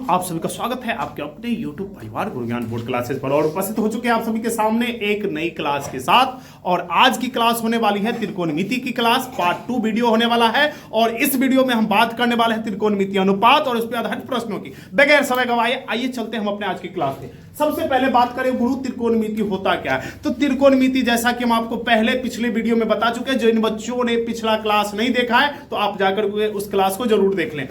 आप सभी का स्वागत है आपके अपने YouTube परिवार गुरु ज्ञान बोर्ड क्लासेस पर। और उपस्थित हो चुके हैं आप सभी के सामने एक नई क्लास के साथ। और आज की क्लास होने वाली है त्रिकोणमिति की क्लास, पार्ट 2 वीडियो होने वाला है। और इस वीडियो में हम बात करने वाले हैं त्रिकोणमिति अनुपात और उस पर आधारित प्रश्नों की। बगैर समय गवाए आइए चलते हैं हम अपने आज की क्लास में। सबसे पहले बात करें गुरु त्रिकोणमिति होता क्या है। तो त्रिकोणमिति जैसा कि हम आपको पहले पिछले वीडियो में बता चुके हैं, जिन बच्चों ने पिछला क्लास नहीं देखा है तो आप जाकर उस क्लास को जरूर देख लें।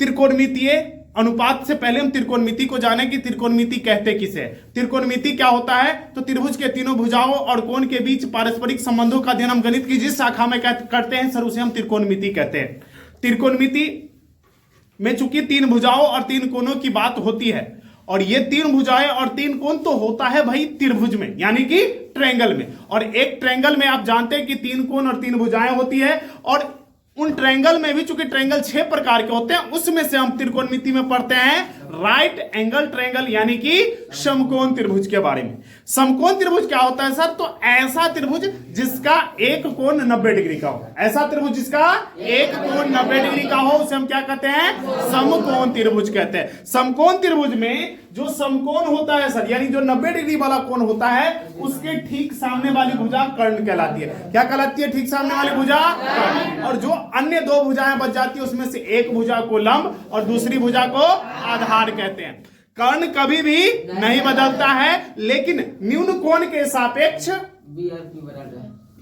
त्रिकोणमितीय अनुपात से पहले हम त्रिकोणमिति को जानें कि त्रिकोणमिति कहते किसे है। त्रिकोणमिति क्या होता है? तो त्रिभुज के तीनों भुजाओं और कोण के बीच पारस्परिक संबंधों का अध्ययन हम गणित की जिस शाखा में करते हैं सर उसे हम त्रिकोणमिति कहते हैं। त्रिकोणमिति में चूंकि तीन भुजाओं और तीन कोणों की बात होती है, और ये तीन भुजाएं और तीन कोण तो होता है भाई त्रिभुज में, यानी कि ट्रायंगल में। और एक ट्रायंगल में आप जानते हैं कि तीन कोण और तीन भुजाएं होती है, और उन ट्रायंगल में भी चूंकि ट्रायंगल 6 प्रकार के होते हैं, उसमें से हम त्रिकोणमिति में पढ़ते हैं राइट एंगल ट्रायंगल, यानी कि समकोण त्रिभुज के बारे में। समकोण त्रिभुज क्या होता है सर? तो ऐसा त्रिभुज जिसका एक कोण 90 डिग्री का हो, ऐसा त्रिभुज जिसका एक कोण 90 डिग्री का हो उसे हम क्या कहते हैं? समकोण त्रिभुज कहते हैं। समकोण त्रिभुज में जो समकोण होता है सर, यानी जो 90 डिग्री वाला कोण होता है, उसके ठीक सामने वाली भुजा कर्ण कहलाती है। क्या कहलाती है? ठीक सामने वाली भुजा कर्ण। और जो अन्य दो भुजाएं बच जाती है उसमें से एक भुजा को लंब और दूसरी भुजा को आधार कहते हैं। कर्ण कभी भी नहीं बदलता है, लेकिन न्यून कोण के सापेक्ष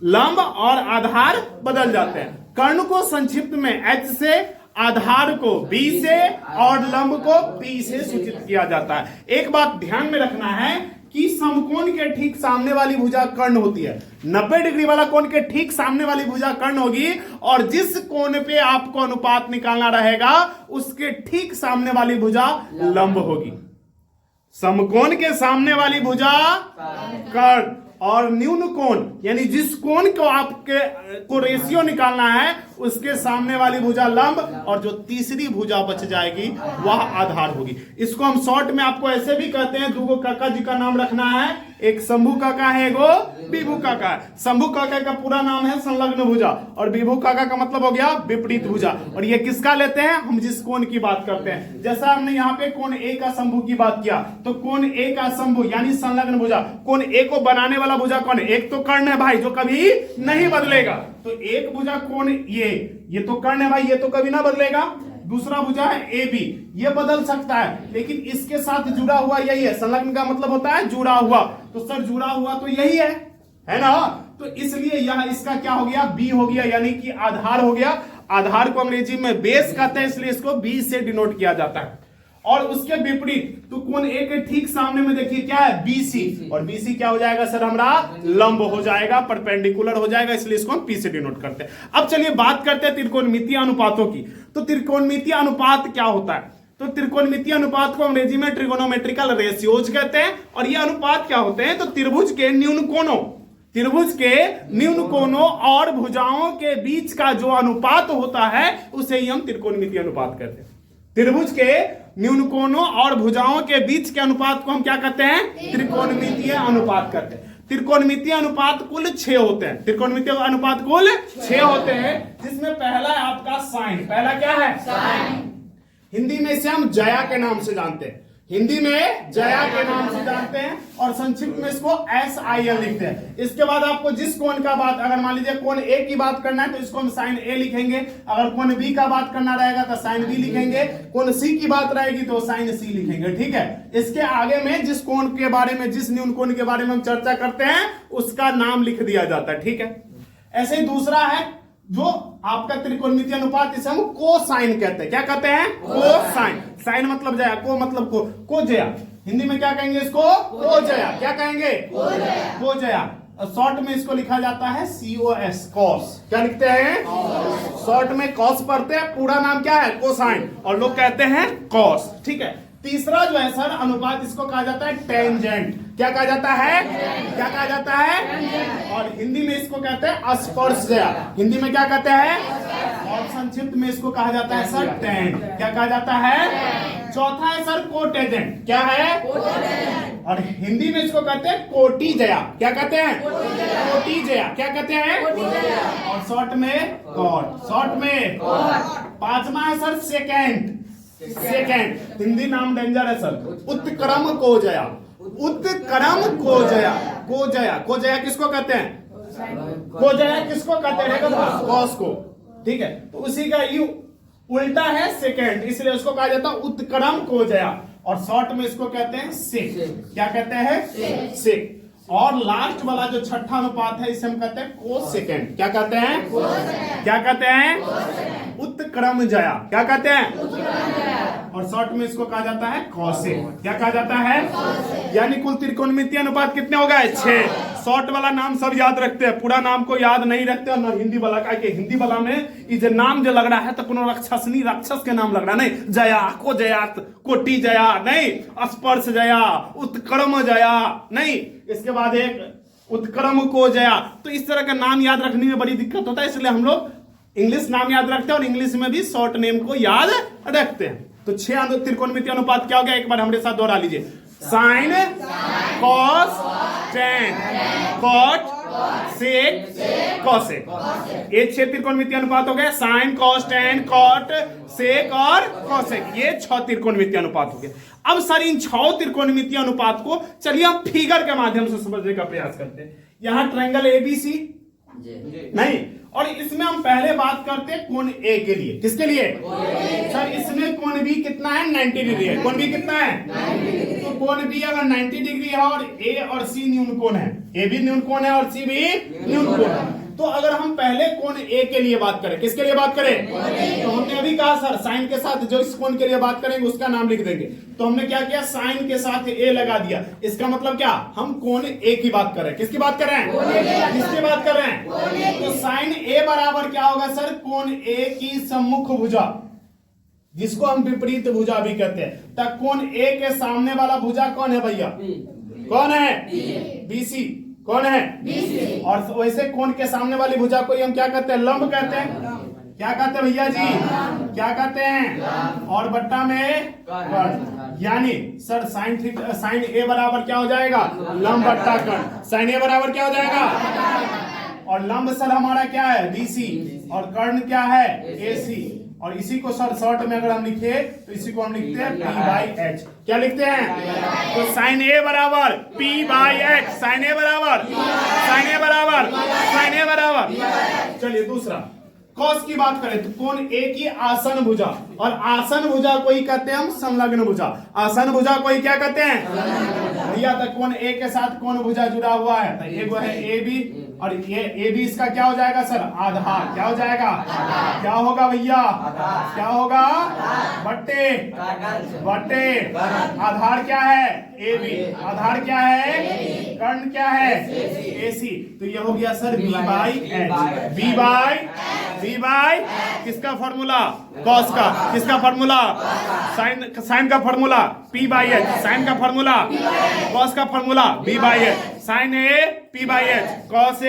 लंब और आधार बदल जाते हैं। कर्ण को संक्षिप्त में H से, आधार को B से और लंब को P से सूचित किया जाता है। एक बात ध्यान में रखना है कि समकोण के ठीक सामने वाली भुजा कर्ण होती है। 90 डिग्री वाला कोण के ठीक सामने वाली भुजा कर्ण होगी, और जिस कोण पे आपको अनुपात निकालना रहेगा उसके ठीक सामने वाली भुजा लंब होगी। समकोण के सामने वाली भुजा कर्ण, और न्यून कोण यानी जिस कोण को आपके को रेशियो निकालना है उसके सामने वाली भुजा लंब, और जो तीसरी भुजा बच जाएगी वह आधार होगी। इसको हम शॉर्ट में आपको ऐसे भी कहते हैं, दूगो काका जी का नाम रखना है, एक शंभू काका है, एगो विभू काका है। शंभू काका का पूरा नाम है संलग्न भुजा, और विभू काका का मतलब हो गया विपरीत भुजा। और ये किसका लेते हैं? हम जिस कोण की बात करते हैं। जैसा हमने यहाँ पे कोण ए का शंभू की बात किया, तो कोण ए का शंभू यानी संलग्न भुजा, कोण ए को बनाने वाला भुजा कौन है? एक तो कर्ण है भाई, जो कभी नहीं बदलेगा। तो एक भुजा कोण ये तो कर्ण है भाई, ये तो कभी ना बदलेगा। दूसरा भुजा है ए बी, ये बदल सकता है, लेकिन इसके साथ जुड़ा हुआ यही है। संलग्न का मतलब होता है जुड़ा हुआ, तो सर जुड़ा हुआ तो यही है ना? तो इसलिए यह इसका क्या हो गया? बी हो गया, यानी कि आधार हो गया। आधार को अंग्रेजी में बेस कहते हैं, इसलिए इसको बी से डिनोट किया जाता है। और उसके विपरीत तो कोण ए के ठीक सामने में देखिए क्या है? बीसी, और बीसी क्या हो जाएगा सर? हमारा लंब हो जाएगा, परपेंडिकुलर हो जाएगा, इसलिए इसको हम पी से डिनोट करते हैं। अब चलिए बात करते हैं त्रिकोणमितीय अनुपातों की। तो त्रिकोणमितीय अनुपात क्या होता है? तो त्रिकोणमितीय अनुपात को अंग्रेजी में ट्रिगोनोमेट्रिकल रेशियोज कहते हैं। और ये अनुपात क्या होते हैं? तो त्रिभुज के न्यून कोणों और भुजाओं के बीच का जो अनुपात होता है उसे ही हम त्रिकोणमितीय अनुपात कहते हैं। त्रिभुज के न्यून कोणों और भुजाओं के बीच के अनुपात को हम क्या कहते हैं? त्रिकोणमितीय अनुपात कहते हैं। त्रिकोणमितीय अनुपात कुल 6 होते हैं। त्रिकोणमितीय अनुपात कुल 6 होते हैं, जिसमें पहला है आपका साइन। पहला क्या है? साइन। हिंदी में इसे हम जया के नाम से जानते हैं, हिंदी में जया के नाम से जानते हैं, और संक्षिप्त में इसको SIN लिखते हैं। इसके बाद आपको जिस कोण का बात, अगर मान लीजिए कोण ए की बात करना है तो इसको हम साइन ए लिखेंगे। अगर कोण बी का बात करना रहेगा तो साइन बी लिखेंगे। कोण सी की बात रहेगी तो साइन सी लिखेंगे। ठीक है, इसके आगे में जिस कोण के बारे में, जिस न्यून कोण के बारे में हम चर्चा करते हैं उसका नाम लिख दिया जाता है। ठीक है, ऐसे ही दूसरा है जो आपका त्रिकोणमितीय अनुपात, इसे हम कोसाइन कहते हैं। क्या कहते हैं? कोसाइन। साइन मतलब जया, को मतलब को जया। हिंदी में क्या कहेंगे इसको? को जया। क्या कहेंगे? को जया। शॉर्ट में इसको लिखा जाता है COS, कॉस। क्या लिखते हैं? शॉर्ट में कॉस पढ़ते हैं, पूरा नाम क्या है? कोसाइन, और लोग कहते हैं कॉस। ठीक है, तीसरा जो है सर अनुपात, इसको कहा जाता है टेंजेंट। क्या कहा जाता है? क्या कहा जाता है? और हिंदी में इसको कहते हैं स्पर्शजया। हिंदी में क्या कहते हैं? और संक्षिप्त में इसको कहा जाता है सर टेंट। क्या कहा जाता है? चौथा है सर कोटेजेंट। क्या है? और हिंदी में इसको कहते हैं कोटिजया। क्या कहते हैं? कोटिजया। क्या कहते हैं? और शॉर्ट में कॉट। शॉर्ट में पांचवा है सर सेकेंड। सेकेंड। हिंदी नाम डेंजर है सर। उत्क्रम को जया, उत्क्रम को जया, को जया, को जया किसको कहते हैं? को जया किसको कहते हैं? कॉस को, ठीक है। तो उसी का यू उल्टा है सेकेंड, इसलिए उसको कहा जाता है उत्क्रम को जया, और शॉर्ट में इसको कहते हैं सेक। क्या कहते हैं? सेक। और लास्ट वाला जो छठा अनुपात है इसे हम कहते हैं कोस सेकेंड। क्या कहते हैं? क्या कहते हैं? उत्क्रम जया। क्या कहते हैं? और शॉर्ट में इसको कहा जाता है कौशिक। क्या कहा जाता है? यानी कुल त्रिकोणमितीय अनुपात कितने हो गए? 6। शॉर्ट वाला नाम सब याद रखते हैं, पूरा नाम को याद नहीं रखते। और ना हिंदी वाला का, हिंदी वाला में ये जो नाम जो लग रहा है तो कोनो राक्षसनी राक्षस के नाम लग रहा नहीं। जया, को जया, कोटि जया नहीं, स्पर्श जया, उत्क्रम जया नहीं, इसके बाद एक उत्क्रम को जया। तो इस तरह का नाम याद रखने में बड़ी दिक्कत होता है, इसलिए हम लोग इंग्लिश नाम याद रखते हैं और इंग्लिश में भी शॉर्ट नेम को याद रखते हैं। तो 6 त्रिकोणमितीय अनुपात क्या हो गया? एक बार हमारे साथ दोहरा लीजिए। साइन, कॉस, टेन, कॉट, सेक, कॉसेक। ये 6 त्रिकोणमितीय अनुपात हो गए। साइन, कॉस, टेन, कॉट, सेक और कॉसेक, ये 6 त्रिकोणमितीय अनुपात हो गए। अब सर इन 6 त्रिकोणमितीय अनुपात को चलिए हम फिगर के माध्यम से समझने का प्रयास करते हैं। यहां ट्रायंगल एबीसी नहीं, और इसमें हम पहले बात करते हैं कोण ए के लिए। किसके लिए? सर इसमें कोण बी कितना है? 90 डिग्री है। कोण बी कितना है? तो कोण बी अगर 90 डिग्री है और ए और सी न्यून कोण है, ए भी न्यून कोण है और सी भी न्यून कोण है, तो अगर हम पहले कोण ए के लिए बात करें, किसके लिए बात करें? तो हमने अभी कहा सर साइन के साथ जो इस कोण के लिए बात करेंगे उसका नाम लिख देंगे। तो हमने क्या किया? साइन के साथ ए लगा दिया। इसका मतलब क्या? हम कोण ए की बात कर रहे हैं। किसकी बात कर रहे हैं? किसकी बात कर रहे हैं? तो साइन ए बराबर क्या होगा सर? कोण ए की सम्मुख भुजा, जिसको हम विपरीत भुजा भी कहते हैं। तब कोण ए के सामने वाला भुजा कौन है भैया? कौन है? बीसी। कौन है? बीसी। और वैसे कोण के सामने वाली भुजा को हम क्या कहते हैं? लंब कहते हैं। क्या कहते हैं भैया जी? क्या कहते हैं? और बट्टा में कर्ण। यानी सर साइन ए बराबर क्या हो जाएगा? लंब बट्टा कर्ण। साइन ए बराबर क्या हो जाएगा? और लंब सर हमारा क्या है? बीसी, और कर्ण क्या है? एसी। और इसी को सर शॉर्ट में अगर हम लिखे तो इसी को हम लिखते हैं P बाई एच। क्या लिखते हैं? तो साइन ए बराबर P बाई एच। साइन ए बराबर, साइन ए बराबर, साइन ए बराबर। चलिए दूसरा कॉस की बात करें तो कोण ए की आसन भुजा, और आसन भुजा को ही कहते हैं हम संलग्न भुजा। आसन भुजा को ही क्या कहते हैं भैया? तो कोण ए के साथ कोण भुजा जुड़ा हुआ है, तो एक है ए बी, और ये ए बी इसका क्या हो जाएगा सर? आधार। क्या हो जाएगा? क्या होगा भैया? क्या होगा? बट्टे, बट्टे। आधार क्या है? A B. आधार क्या है? कर्ण क्या है? एसी। तो ये हो गया sir B by H. B by किसका फॉर्मूला? कॉस का। किसका फॉर्मूला? साइन का formula P by H. Sine का फॉर्मूला कॉस का formula B by H. Sine A P by H, cos A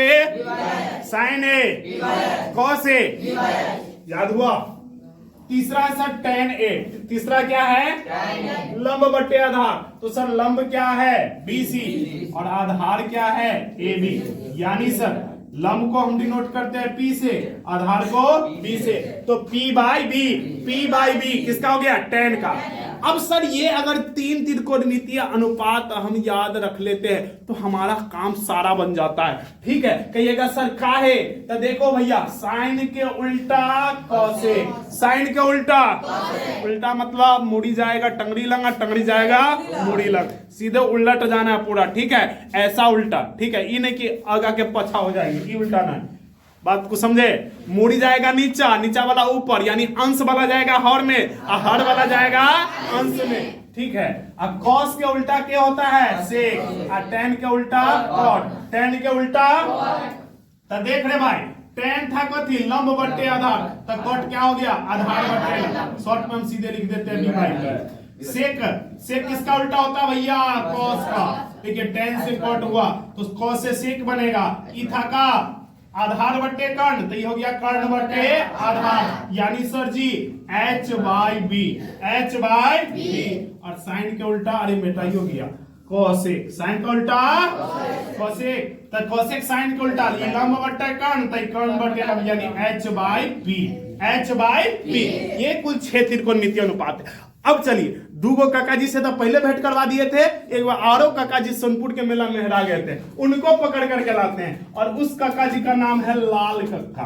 sine A cos A. याद हुआ? तीसरा है सर tan ए। तीसरा क्या है? लंब बट्टे आधार। तो सर लंब क्या है? BC, और आधार क्या है? AB। यानी सर लंब को हम डिनोट करते हैं P से, आधार को B से। तो P by B, P by B किसका हो गया? tan का। अब सर ये अगर 3 त्रिकोणमितीय अनुपात हम याद रख लेते हैं तो हमारा काम सारा बन जाता है। ठीक है, कहिएगा सर काहे? तो देखो भैया, साइन के उल्टा कॉसेक। साइन के उल्टा, उल्टा मतलब मुड़ी जाएगा टंगड़ी लंग, टंगड़ी जाएगा मुड़ी लंग, सीधे उलट जाना है पूरा। ठीक है, ऐसा उल्टा। ठीक है, ये नहीं कि आगा के पछा हो जाएंगे, ये उल्टा नहीं। बात को समझे? मुड़ी जाएगा नीचा, नीचा वाला ऊपर, यानी अंश वाला जाएगा हर में और हर वाला जाएगा अंश में। ठीक है, अब कॉस के उल्टा क्या होता है? सेक। और टेन के उल्टा कॉट। टेन के उल्टा तो देख रहे भाई, टेन था कथी? लंब बट्टे आधार। तो कॉट क्या हो गया? आधार बट्टे। शॉर्ट में हम सीधे लिख देते हैं भाई। सेक, सेक किसका उल्टा होता है भैया? कॉस का। देखिए टेन से कॉट हुआ तो कॉस से सेक बनेगा। ई था का आधार बट्टे कर्ण, तो ये हो गया कर्ण बट्टे आधार, यानी सर जी H by B. H by B. और साइन के उल्टा, अरे बेटा ये हो गया कोसेक। साइन का उल्टा कोसेक, तो कोसेक साइन के उल्टा, ये लंब बट्टे कर्ण, तो कर्ण बट्टे लंब, यानी H बाई बी। h/p। ये कुल 6 त्रिकोणमितीय अनुपात है। अब चलिए, दूगो काका जी से तो पहले भेंट करवा दिए थे, एक बार औरो काका जी सोनपुर के मेला में हरा गए थे, उनको पकड़ करके लाते हैं। और उस काका जी का नाम है लाल कक्का।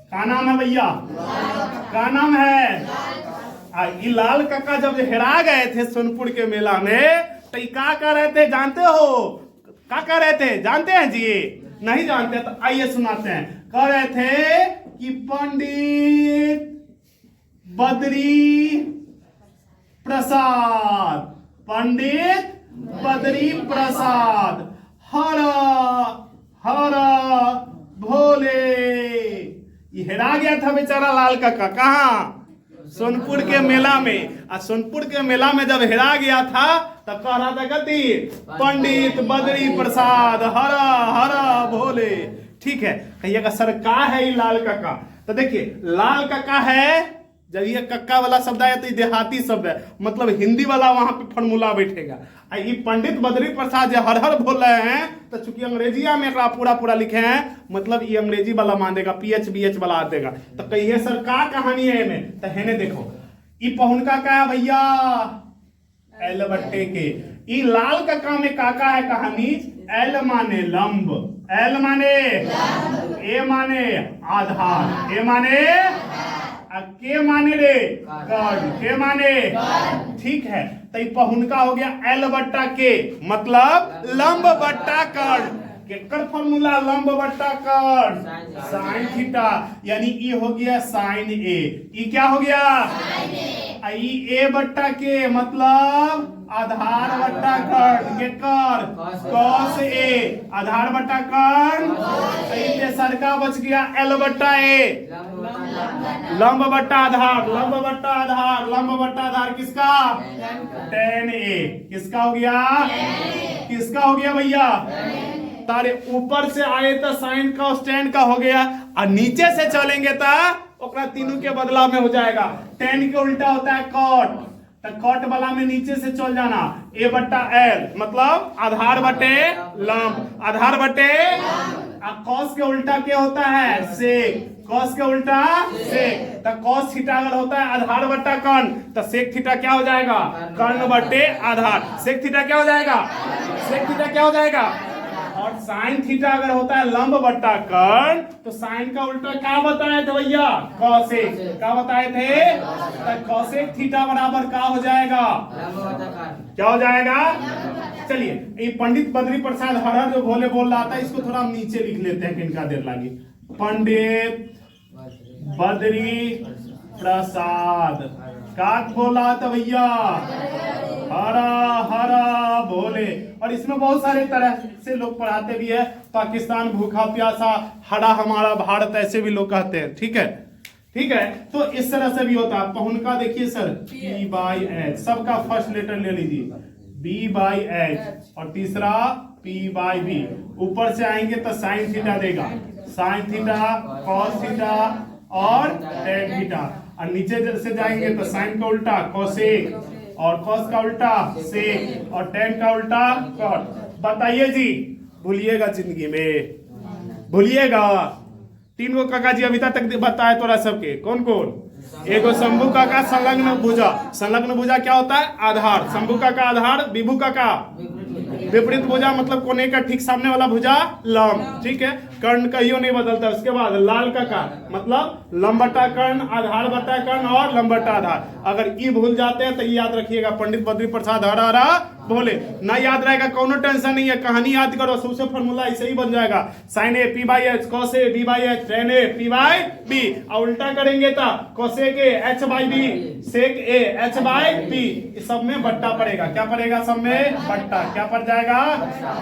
क्या नाम है भैया? क्या नाम है? ये लाल कक्का जब हेरा गए थे सोनपुर के मेला में, तो ये क्या कर रहे थे जानते हो? क्या कर रहे थे जानते हैं जी? नहीं जानते तो आइए सुनाते हैं। कह रहे थे कि पंडित बद्री प्रसाद, पंडित बद्री प्रसाद हर हर भोले। ये हेरा गया था बेचारा लाल काका। कहाँ? सोनपुर के मेला में। और सोनपुर के मेला में जब हेरा गया था तब कह रहा था गति पंडित बद्री प्रसाद हर हर भोले। ठीक है, कहिएगा सर का है ये लाल काका? तो देखिए, लाल काका है, जब ये कक्का वाला शब्द आया तो ये देहाती शब्द है, मतलब हिंदी वाला वहां पे फॉर्मूला बैठेगा। ये पंडित बद्री प्रसाद जो हर हर बोल रहे हैं, तो चूंकि अंग्रेजिया में पूरा पूरा लिखे हैं, मतलब ये अंग्रेजी वाला मान देगा, PH वाला आ देगा। तो कहिए सर का कहानी है में? तो है देखो, ये पहुनका का है भैया एल बट्टे के। ये लाल कक्का में काका है कहानी। एल माने लंब, एल माने ए माने आधार, ए माने के माने रे कर्ण, के माने। ठीक है, तो ये पहुनका हो गया एल बट्टा के, मतलब लंब बट्टा कर्ण। केकर फॉर्मूला? लंब बट्टा कर्ण साइन थीटा, यानी ई हो गया साइन ए। ई क्या हो गया? आई ए बट्टा के, मतलब आधार बट्टा कर्ण के कर कॉस ए, आधार बट्टा कर्ण सही सरका बच गया एल बट्टा ए, लंब बट्टा आधार, लंब बट्टा आधार, लंब बट्टा आधार किसका? tan ए। किसका हो गया? किसका हो गया भैया? तारे ऊपर से आए तो साइन का और tan का हो गया, और नीचे से चलेंगे तो ओकरा तीनों के बदलाव में हो जाएगा। tan के उल्टा होता है cot, तो कॉट वाला में नीचे से चल जाना, ए बट्टा एल, मतलब आधार बटे लंब, आधार बटे। कॉस के उल्टा क्या होता है? सेक, कॉस के उल्टा सेक। तो कॉस थीटा अगर होता है आधार बट्टा कर्ण, तो सेक थीटा क्या हो जाएगा? कर्ण बटे आधार। सेक थीटा क्या हो जाएगा? सेक थीटा क्या हो जाएगा? और साइन थीटा अगर होता है लंब बट्टा कर्ण, तो साइन का उल्टा क्या बताए थे भैया? कॉसेक। क्या बताए थे? तो कॉसेक थीटा बराबर क्या हो जाएगा? क्या हो जाएगा? चलिए, ये पंडित बद्री प्रसाद हर हर जो भोले बोल रहा था, इसको थोड़ा हम नीचे लिख लेते हैं, किनका देर लगी। पंडित बद्री प्रसाद का बोला था भैया? हरा हरा भोले। और इसमें बहुत सारे तरह से लोग पढ़ाते भी है। पाकिस्तान भूखा प्यासा, हरा हमारा भारत, ऐसे भी लोग कहते हैं। ठीक है, ठीक है, तो इस तरह से भी होता है। पहुनका देखिए सर P/H, सबका फर्स्ट लेटर ले लीजिए, B/H, और तीसरा P/B। ऊपर से आएंगे तो साइन थीटा देगा, साइन थीटा, कॉस थीटा और टेन थीटा। और नीचे से जाएंगे तो साइन का उल्टा कोसेक, और कॉस का उल्टा सेक, और टेन का उल्टा कॉट। बताइए जी, भूलिएगा जिंदगी में, भूलिएगा। तीन गो काका जी अभी तक बताए तोरा सबके, कौन कौन? एगो शंभू काका संलग्न भुजा। संलग्न भुजा क्या होता है? आधार। शंभू काका आधार, विभू काका विपरीत भुजा, मतलब कोने का ठीक सामने वाला भुजा लंब। ठीक है, कर्ण कहियो नहीं बदलता। उसके बाद लाल काका, मतलब लंब बट्टा कर्ण, आधार बट्टा कर्ण और लंब बट्टा आधार। अगर ई भूल जाते हैं तो ये याद रखिएगा, पंडित बद्री प्रसाद हरा हरा भोले। ना याद रहेगा कोनो टेंशन नहीं है, कहानी याद करो, सबसे फॉर्मूला ऐसे ही बन जाएगा। Sign A P/H, cos A B/H, ten A P/B। और उल्टा करेंगे तो कोसेक ए H/B, सेक ए H/B। इस सब में बट्टा पड़ेगा। क्या पड़ेगा? सब में बट्टा। क्या पड़ जाएगा?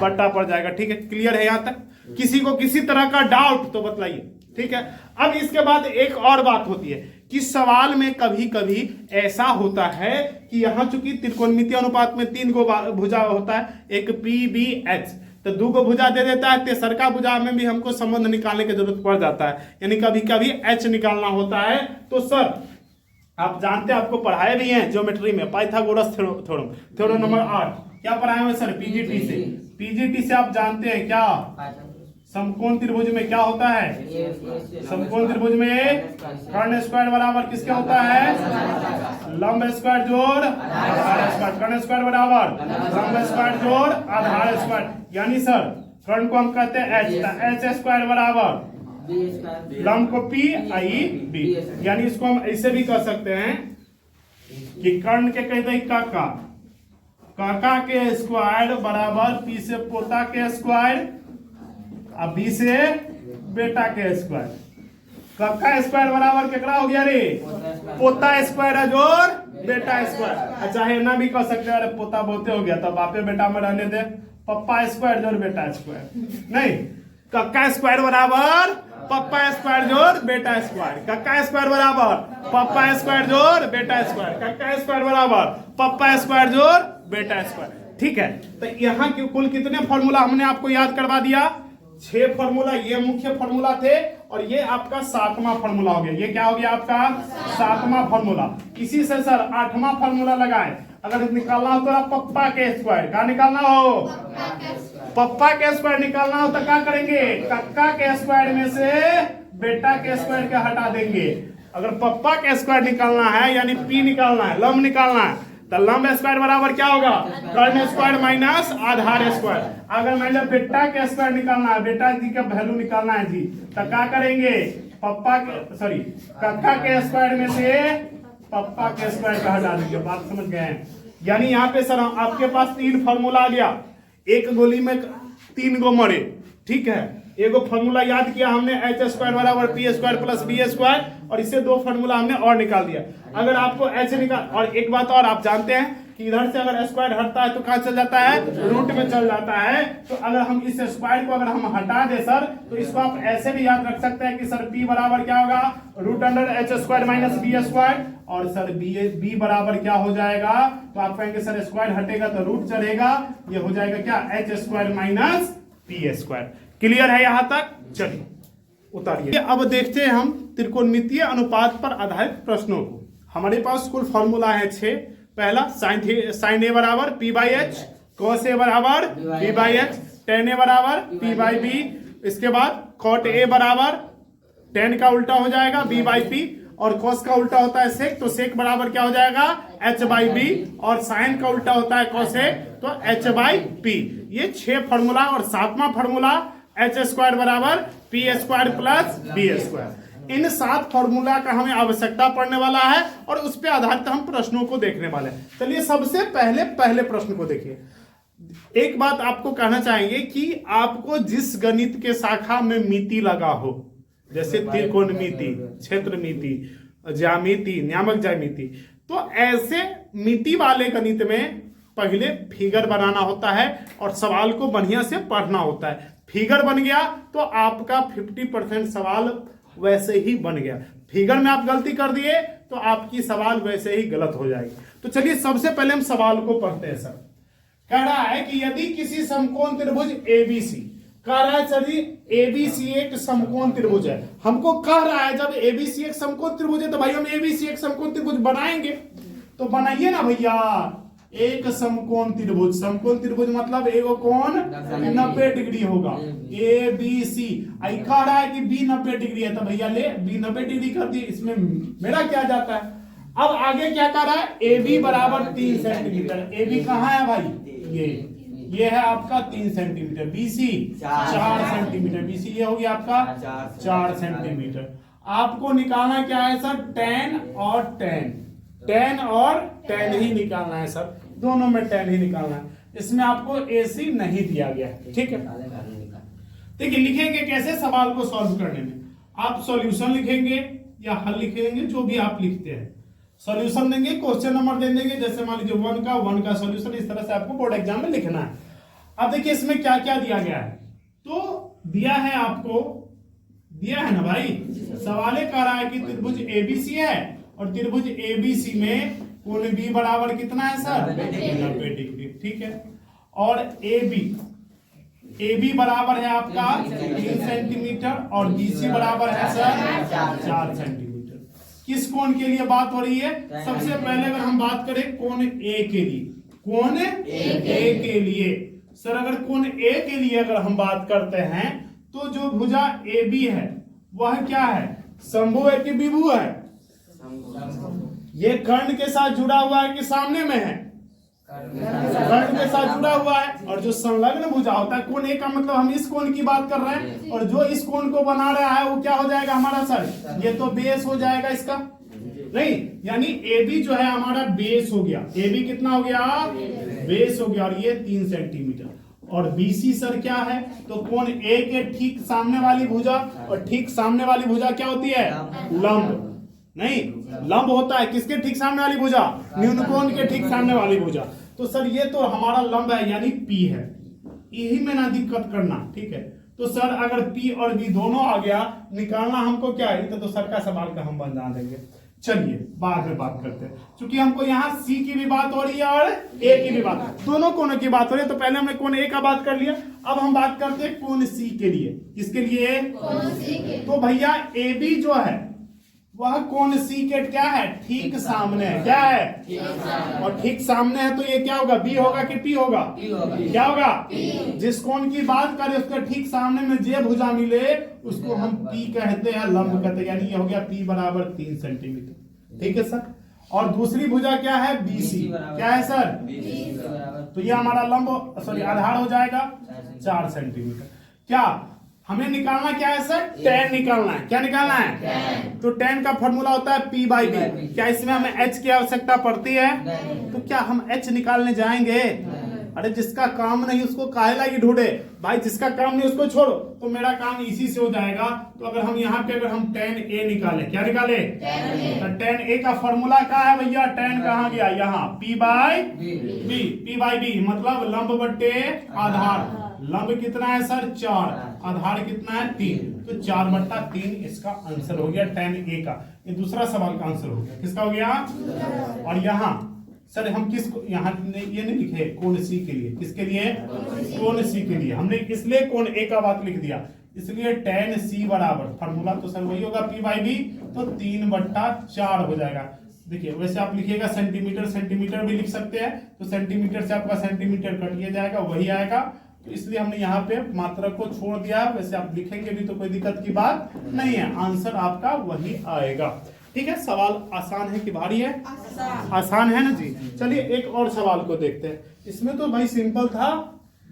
बट्टा पड़ जाएगा। ठीक है, क्लियर है यहाँ तक? किसी को किसी तरह का डाउट तो बताइए। ठीक है, अब इसके बाद एक और बात होती है कि सवाल में कभी कभी ऐसा होता है कि यहाँ चूंकि त्रिकोणमितीय अनुपात में 3 गो भुजा होता है, एक P/B/H, तो 2 गो भुजा दे देता है। तेसरका भुजा में भी हमको संबंध निकालने की जरूरत पड़ जाता है, यानी कभी कभी H निकालना होता है। तो सर आप जानते हैं, आपको पढ़ाए भी हैं ज्योमेट्री में, पाइथागोरस थ्योरम, थ्योरम नंबर 8 क्या पढ़ाए हुए सर? PGT से। PGT से आप जानते हैं क्या? समकोण त्रिभुज में क्या होता है? समकोण त्रिभुज में कर्ण स्क्वायर बराबर किसके होता है? लंब स्क्वायर जोड़ आधार स्क्वायर। कर्ण स्क्वायर बराबर लंब स्क्वायर जोड़ आधार स्क्वायर। यानी सर कर्ण को हम कहते हैं एच, एच स्क्वायर बराबर लंब को पी आई बी। यानी इसको हम ऐसे भी कह सकते हैं कि कर्ण के कहते हैं काका, काका के स्क्वायर बराबर पी से पोता के स्क्वायर अब बी से बेटा के स्क्वायर। काका स्क्वायर बराबर केकरा हो गया रे? पोता स्क्वायर है जोड़ बेटा स्क्वायर। अच्छा है ना भी कह सकते हैं, अरे पोता बहुते हो गया तो बापे बेटा में रहने दे, पप्पा स्क्वायर जोड़ बेटा स्क्वायर। नहीं, काका स्क्वायर बराबर पप्पा स्क्वायर जोड़ बेटा स्क्वायर। काका स्क्वायर बराबर पप्पा स्क्वायर जोड़ बेटा स्क्वायर। काका स्क्वायर बराबर पप्पा स्क्वायर जोड़ बेटा स्क्वायर। ठीक है, तो यहाँ की कुल कितने फॉर्मूला हमने आपको याद करवा दिया? 6 फॉर्मूला। ये मुख्य फॉर्मूला थे और ये आपका 7वां फॉर्मूला हो गया। ये क्या हो गया आपका? 7वां फॉर्मूला। इसी से सर 8वां फॉर्मूला लगाए। अगर निकालना हो तो आप पप्पा के स्क्वायर का निकालना हो, पप्पा के स्क्वायर निकालना हो तो क्या करेंगे? कक्का के स्क्वायर में से बेटा के स्क्वायर के हटा देंगे। अगर पप्पा के स्क्वायर निकालना है यानी पी निकालना है, लंब निकालना है, तो लंब स्क्वायर बराबर क्या होगा? कर्ण स्क्वायर माइनस आधार स्क्वायर। अगर मान लो बेटा के स्क्वायर निकालना है, बेटा जी का वैल्यू निकालना है जी, तो क्या करेंगे? पप्पा के सॉरी कक्का के स्क्वायर में से पप्पा के स्क्वायर का हटा देंगे। बात समझ गए हैं? यानी यहाँ पे सर आपके पास 3 फॉर्मूला आ गया। एक गोली में 3 गो मरे। ठीक है, एगो फॉर्मूला याद किया हमने, एच स्क्वायर बराबर P square plus B square, और इससे 2 फॉर्मूला हमने और निकाल दिया। अगर आपको एच निकाल, और एक बात और आप जानते हैं कि इधर से अगर स्क्वायर हटता है तो कहाँ चल जाता है? रूट में चल जाता है। तो अगर हम इस स्क्वायर को अगर हम हटा दे सर, तो इसको आप ऐसे भी याद रख सकते हैं कि सर पी बराबर क्या होगा? Root under H square minus B square. और सर बी बराबर क्या हो जाएगा? तो आप कहेंगे सर स्क्वायर हटेगा तो रूट चलेगा, ये हो जाएगा क्या? H square minus P square. Clear है यहाँ तक? चलिए उतारिए। अब देखते हैं हम त्रिकोणमितीय अनुपात पर आधारित प्रश्नों को। हमारे पास कुल फॉर्मूला है 6। पहला साइन ए बराबर पी बाई एच, कॉस ए बराबर पी बाई एच, टेन ए बराबर पी बाई बी। इसके बाद कॉट ए बराबर टेन का उल्टा हो जाएगा बी बाई पी, और कॉस का उल्टा होता है सेक, तो सेक बराबर क्या हो जाएगा? एच बाई बी, और साइन का उल्टा होता है कॉसेक, तो एच बाई पी। ये 6 फॉर्मूला। और 7वां फॉर्मूला एच स्क्वायर बराबर P square plus B square. इन 7 फॉर्मूला का हमें आवश्यकता पड़ने वाला है और उस पर आधारित हम प्रश्नों को देखने वाले हैं। चलिए सबसे पहले प्रश्न को देखिए। एक बात आपको कहना चाहेंगे कि आपको जिस गणित के शाखा में मिति लगा हो, जैसे त्रिकोणमिति, क्षेत्रमिति, ज्यामिति, नियामक ज्यामिति, तो ऐसे मिति वाले गणित में पहले फिगर बनाना होता है और सवाल को बढ़िया से पढ़ना होता है। फिगर बन गया तो आपका 50% सवाल वैसे ही बन गया। फिगर में आप गलती कर दिए तो आपकी सवाल वैसे ही गलत हो जाएगी। तो चलिए सबसे पहले हम सवाल को पढ़ते हैं। सर कह रहा है कि यदि किसी समकोण त्रिभुज एबीसी, कह रहा है सर जी एबीसी एक समकोण त्रिभुज है। हमको कह रहा है जब एबीसी एक समकोण त्रिभुज है तो भाई हम एबीसी एक समकोण त्रिभुज बनाएंगे। तो बनाइए ना भैया एक समकोण त्रिभुज। समकोण त्रिभुज मतलब एगो कोण 90 डिग्री होगा, ए बी सी। आई कह रहा है कि बी 90 डिग्री है तो भैया ले बी 90 डिग्री कर दिए, इसमें मेरा क्या जाता है। अब आगे क्या कह रहा है? ए बी बराबर 3 सेंटीमीटर। ए बी कहाँ है भाई? ये है आपका 3 सेंटीमीटर। BC 4 centimetre. बीसी ये हो गया आपका 4 सेंटीमीटर। आपको निकालना क्या है सर? tan और tan और tan ही निकालना है सर, दोनों में tan ही निकालना है। इसमें आपको AC नहीं दिया गया है। ठीक है, देखिए लिखेंगे कैसे सवाल को सॉल्व करने में। आप सॉल्यूशन लिखेंगे या हल लिखेंगे, जो भी आप लिखते हैं। सॉल्यूशन देंगे, क्वेश्चन नंबर दे देंगे, जैसे मान लीजिए 1 का सॉल्यूशन, इस तरह से आपको बोर्ड एग्जाम में लिखना है। अब देखिए इसमें क्या क्या दिया गया है। तो दिया है आपको, दिया है ना भाई, सवाल कह रहा है कि त्रिभुज एबीसी है और त्रिभुज एबीसी में कोण बी बराबर कितना है सर? 90 डिग्री। ठीक है, और AB बराबर है आपका 3 सेंटीमीटर और BC बराबर है सर 4 सेंटीमीटर। किस कोण के लिए बात हो रही है? सबसे पहले अगर हम बात करें कोण A के लिए, कोण A के लिए सर, अगर कोण A के लिए अगर हम बात करते हैं तो जो भुजा ए बी है वह क्या है, शंभु है कि विभु है? ये कर्ण के साथ जुड़ा हुआ है कि सामने में है? कर्ण के साथ जुड़ा हुआ है। और जो संलग्न भुजा होता है कोण ए का मतलब हम इस कोण की बात कर रहे हैं, और जो इस कोण को बना रहा है वो क्या हो जाएगा हमारा सर? ये तो बेस हो जाएगा इसका, नहीं, यानी ए बी जो है हमारा बेस हो गया। ए बी कितना हो गया? बेस हो गया। और ये 3 सेंटीमीटर। और बीसी सर क्या है? तो कोण ए के ठीक सामने वाली भुजा, और ठीक सामने वाली भुजा क्या होती है? लंब। नहीं, लंब होता है किसके ठीक सामने वाली भुजा? न्यून कोण के ठीक सामने वाली भुजा। तो सर ये तो हमारा लंब है यानी पी है, यही में ना दिक्कत करना, ठीक है। तो सर अगर पी और बी दोनों आ गया, निकालना हमको क्या है? तो सर का सवाल का हम बना देंगे। चलिए बाद में बात करते हैं, क्योंकि हमको यहाँ सी की भी बात हो रही है और ए की भी बात, दोनों कोनों की बात हो रही है। तो पहले हमने कोण ए का बात कर लिया, अब हम बात करते हैं कोण सी के लिए। किसके लिए? तो भैया ए बी जो है वह कोण सी के क्या है? ठीक सामने है। क्या है? और ठीक सामने है तो ये क्या होगा? बी होगा कि पी होगा? क्या होगा? जिस कोण की बात करें उसका ठीक सामने में जे भुजा मिले उसको हम पी कहते हैं, लंब कहते हैं। यानी ये हो गया पी बराबर 3 सेंटीमीटर, ठीक है सर। और दूसरी भुजा क्या है? बीसी। क्या है सर? तो ये हमारा लंब सॉरी आधार हो जाएगा 4 सेंटीमीटर। क्या हमें निकालना क्या है सर? tan निकालना है। क्या निकालना है? तो tan का फॉर्मूला होता है P बाई बी। क्या इसमें हमें h की आवश्यकता पड़ती है? तो क्या हम h निकालने जाएंगे? अरे जिसका काम नहीं उसको काहे लागी ढूंढे भाई, जिसका काम नहीं उसको छोड़ो। तो मेरा काम इसी से हो जाएगा। तो अगर हम यहाँ पे अगर हम tan a निकाले, क्या निकाले? तो tan a का फॉर्मूला क्या है भैया? tan कहाँ गया? यहाँ P by B. P by B मतलब लंब बट्टे आधार। लंब कितना है सर? 4। आधार कितना है? 3। तो 4/3 इसका आंसर हो गया tan a का। ये दूसरा सवाल का आंसर हो गया। किसका हो गया? और यहाँ सर हम किसको यहाँ ये नहीं लिखे कोण सी के लिए? किसके लिए? कोण सी के लिए। हमने इसलिए कोण ए का बात लिख दिया, इसलिए tan सी बराबर फॉर्मूला तो सर वही होगा P बाई बी, तो 3/4 हो जाएगा। देखिए वैसे आप लिखिएगा सेंटीमीटर, सेंटीमीटर भी लिख सकते हैं, तो सेंटीमीटर से आपका सेंटीमीटर कटिए जाएगा, वही आएगा। तो इसलिए हमने यहाँ पे मात्रा को छोड़ दिया। वैसे आप लिखेंगे भी तो कोई दिक्कत की बात नहीं है, आंसर आपका वही आएगा। ठीक है, सवाल आसान है कि भारी है? आसान है ना जी। चलिए एक और सवाल को देखते हैं। इसमें तो भाई सिंपल था,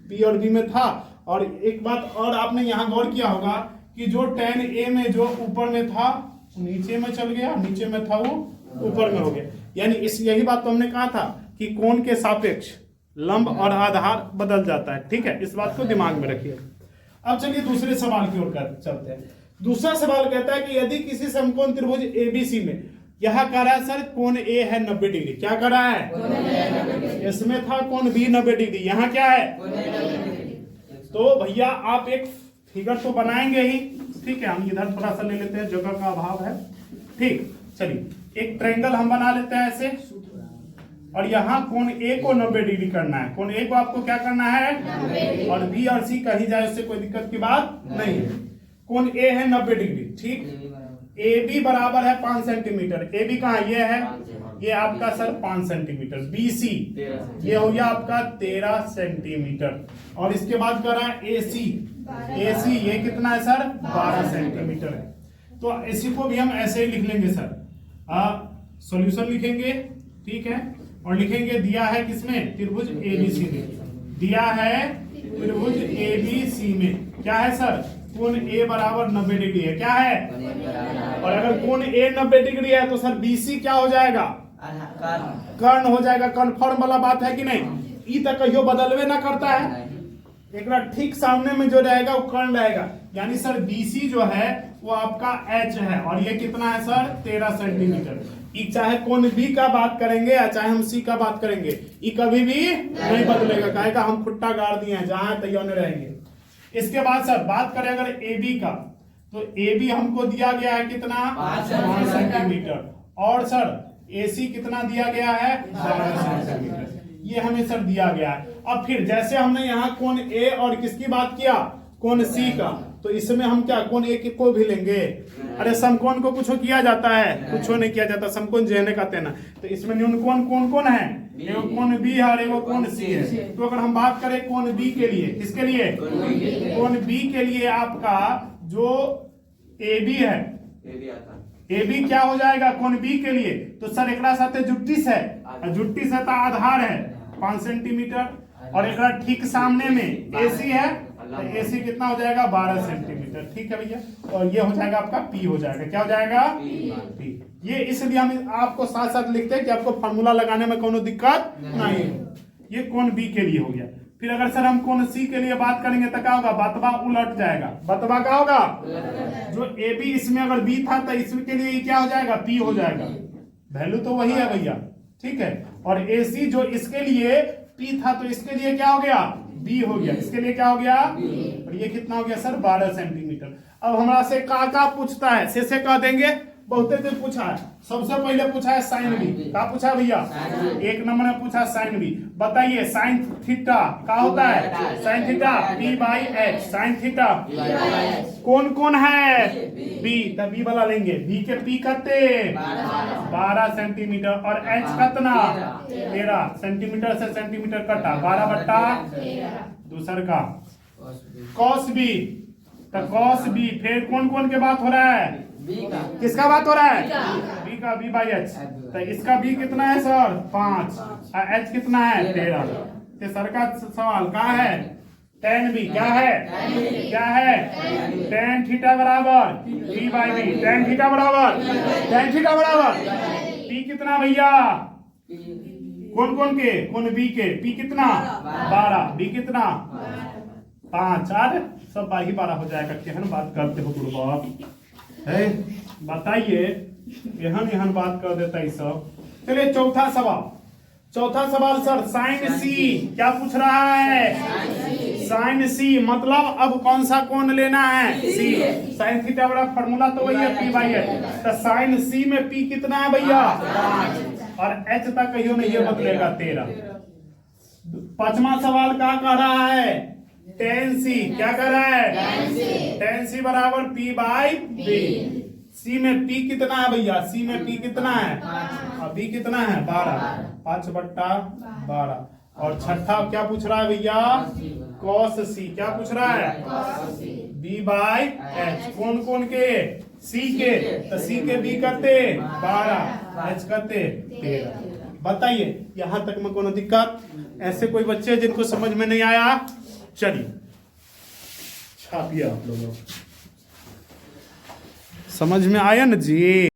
पी और बी में था। और एक बात और आपने यहाँ गौर किया होगा कि जो tan a में जो ऊपर में था नीचे में चल गया, नीचे में था वो ऊपर में हो गया। यानी इस यही बात तो हमने कहा था कि कोण के सापेक्ष लंब और आधार बदल जाता है। ठीक है, इस बात को दिमाग में रखिए। अब चलिए दूसरे सवाल की ओर चलते हैं। दूसरा सवाल कहता है कि यदि किसी समकोण त्रिभुज एबीसी में यह कह रहा है सर कोण ए है 90 डिग्री। क्या कर रहा है? इसमें था कोण बी 90 डिग्री, यहाँ क्या है? तो भैया आप एक फिगर तो बनाएंगे ही। ठीक है, हम इधर थोड़ा सा ले लेते हैं, जगह का अभाव है। ठीक, चलिए एक ट्रायंगल हम बना लेते हैं ऐसे, और यहाँ कोण ए को 90 डिग्री करना है। कोण ए को आपको क्या करना है? और बी और सी कहीं जाए उससे कोई दिक्कत की बात नहीं है। कोण ए है 90 डिग्री, ठीक। ए बी बराबर है 5 सेंटीमीटर। ए बी कहाँ? ये है, ये आपका सर 5 सेंटीमीटर। बी सी ये हो गया आपका 13 सेंटीमीटर। और इसके बाद कर रहा है ए सी। ए सी ये कितना है सर? 12 सेंटीमीटर है। तो इसी को भी हम ऐसे ही लिख लेंगे सर, सॉल्यूशन लिखेंगे। ठीक है, और लिखेंगे दिया है किसमें? त्रिभुज एबीसी में। दिया है त्रिभुज एबीसी में क्या है सर? कोण ए बराबर 90 डिग्री है। क्या है? और अगर कोण ए 90 डिग्री है तो सर बीसी क्या हो जाएगा? कर्ण हो जाएगा। कन्फर्म वाला बात है कि नहीं? ई तक कहियो बदलवे ना करता है, एक ठीक सामने में जो रहेगा वो कर्ण रहेगा। यानी सर बीसी जो है वो आपका एच है, और ये कितना है सर? 13 सेंटीमीटर। ई चाहे कोण बी का बात करेंगे या चाहे हम सी का बात करेंगे, ई कभी भी नहीं बदलेगा। कहेगा हम खुट्टा गाड़ दिए हैं, जहां तैयार रहेंगे। इसके बाद सर बात करें अगर ए बी का, तो ए बी हमको दिया गया है कितना? 5 सेंटीमीटर। और सर ए सी कितना दिया गया है? 12 सेंटीमीटर। ये हमें सर दिया गया है। अब फिर जैसे हमने यहाँ कोण ए और किसकी बात किया? कोण सी का, तो इसमें हम क्या कोण ए को भी लेंगे? अरे समकोण को कुछ किया जाता है? कुछ नहीं किया जाता, समकोण जेने का तेना। तो इसमें न्यून कोण कौन कौन है? एगो कोण बी है और एगो कोण सी है। तो अगर हम बात करें कोण बी के लिए, किसके लिए? कोण बी के लिए आपका जो ए बी है, ए बी क्या हो जाएगा कोण बी के लिए? तो सर एकरा साथे जुट्टिस है, जुट्टिस है तो आधार है 5 सेंटीमीटर, और एकरा ठीक सामने में एसी है तो एसी कितना हो जाएगा? 12 सेंटीमीटर। ठीक है भैया, और ये हो जाएगा आपका पी हो जाएगा। क्या हो जाएगा? पी। ये इसलिए हम आपको साथ साथ लिखते हैं कि आपको फार्मूला लगाने में कोनो दिक्कत नहीं हो। ये कोण बी के लिए हो गया। फिर अगर सर हम कोण सी के लिए बात करेंगे तो क्या होगा? बतवा उलट जाएगा। बतवा क्या होगा? जो ए बी इसमें अगर बी था तो इसके लिए क्या हो जाएगा? पी हो जाएगा। वैल्यू तो वही है भैया, ठीक है। और ए सी जो इसके लिए पी था तो इसके लिए क्या हो गया? बी हो गया। इसके लिए क्या हो गया? और ये कितना हो गया सर? 12 सेंटीमीटर। अब हमारा से का पूछता है, से कह देंगे। बहुते से पूछा है। सबसे पहले पूछा है साइन बी। क्या पूछा भैया? 1 नंबर में पूछा साइन बी। बताइए साइन थीटा क्या होता है? Sine theta P by H. Sine theta कौन कौन है? बी। तो बी वाला लेंगे। बी के पी करते 12 सेंटीमीटर और एच कितना? 13 सेंटीमीटर से सेंटीमीटर कटा 12/13। दूसर का कॉस बी। तो कॉस बी। फिर कौन कौन के बात हो रहा है? किसका बात हो रहा है? बी का। B by H. तो इसका बी कितना है सर? 5 और एच कितना है? 13। तो सर का सवाल क्या है? tan बी क्या है? क्या है? tan थीटा बराबर B by B. tan theta बराबर पी कितना भैया? कौन कौन के? कौन बी के पी कितना? 12। बी कितना? 5। और सब 12 हो जाएगा। केहन बात करते हो गुरुबाप है? बताइए, यहन बात कर देता है सब। चलिए चौथा सवाल सर साइन सी। क्या पूछ रहा है? साइन सी मतलब अब कौन सा कोण लेना है? सी। साइन थीटा बड़ा फॉर्मूला तो वही है पी बाई एच। तो साइन सी में पी कितना है भैया? 5 और एच तक कहियो नहीं ये बदलेगा 13। 5वां सवाल क्या कह रहा है? tan सी। क्या कर रहा है? tan सी बराबर पी बाई बी। सी में पी कितना है भैया? सी में पी कितना है? और बी कितना है? 12। 5/12। और छठा क्या पूछ रहा है भैया? Cos C. क्या पूछ रहा है? B by H. कौन कौन के? सी के। तो सी के बी करते 12, एच करते 13। बताइए यहां तक में कोनो दिक्कत? ऐसे कोई बच्चे जिनको समझ में नहीं आया? चलिए छापिए आप लोगों। समझ में आया ना जी?